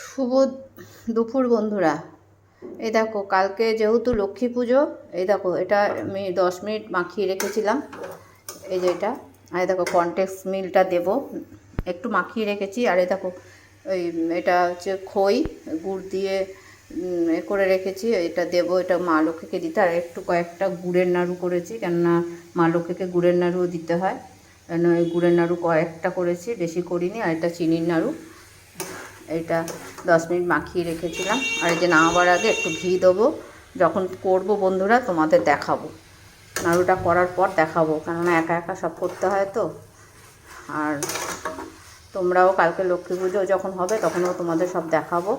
শুভ দুপুর বন্ধুরা। এই দেখো, কালকে যেহেতু লক্ষ্মী পুজো, এই দেখো এটা আমি 10 মিনিট মাখিয়ে রেখেছিলাম। এই যে এটা, আর এই দেখো কনটেক্স মিল্কটা দেবো, একটু মাখিয়ে রেখেছি। আর এই দেখো ওই এটা হচ্ছে খই গুড় দিয়ে এ করে রেখেছি, এটা দেবো, এটা মা লক্ষ্মীকে দিতে। আর একটু কয়েকটা গুড়ের নাড়ু করেছি, কেননা মা লক্ষ্মীকে গুড়ের নাড়ুও দিতে হয়। কেন এই গুড়ের নাড়ু কয়েকটা করেছি, বেশি করিনি। আর এটা চিনির নাড়ু, এটা 10 মিনিট মাখিয়ে রেখেছিলাম। আর এই যে নামাবার আগে একটু ঘি দেবো, যখন করব বন্ধুরা তোমাদের দেখাবো, নাড়ুটা করার পর দেখাবো, কেননা একা একা সব করতে হয় তো। আর তোমরাও কালকে লক্ষ্মী পুজো যখন হবে তখনও তোমাদের সব দেখাবো।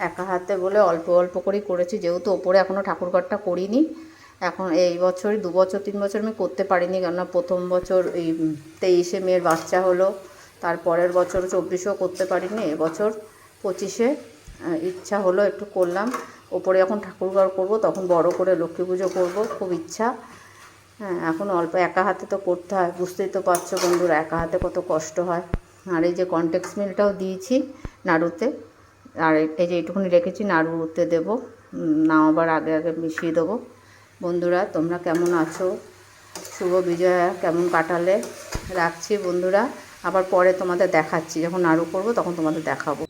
একা হাতে বলে অল্প অল্প করেই করেছি, যেহেতু ওপরে এখনও ঠাকুরঘরটা করিনি। এখন এই বছরই 2 বছর 3 বছর আমি করতে পারিনি, কেননা প্রথম বছর এই 23-এ মেয়ের বাচ্চা হলো, তারপরের বছর 24-এও করতে পারিনি, এবছর 25-এ ইচ্ছা হলো একটু করলাম। ওপরে যখন ঠাকুরঘর করব তখন বড় করে লক্ষ্মী পুজো করবো, খুব ইচ্ছা। এখন অল্প একা হাতে তো করতে হয়, বুঝতেই তো পারছো বন্ধুরা একা হাতে কত কষ্ট হয়। আর এই যে কনটেক্স মিল্কটাও দিয়েছি নাড়ুতে, আর এই যে এইটুকুনি রেখেছি নাড়ুতে দেবো, নামাবার আগে আগে মিশিয়ে দেবো। বন্ধুরা তোমরা কেমন আছো? শুভ বিজয়া কেমন কাটালে? রাখছি বন্ধুরা, আবার পরে তোমাদের দেখাচ্ছি, যখন নাড়ু করবো তখন তোমাদের দেখাবো।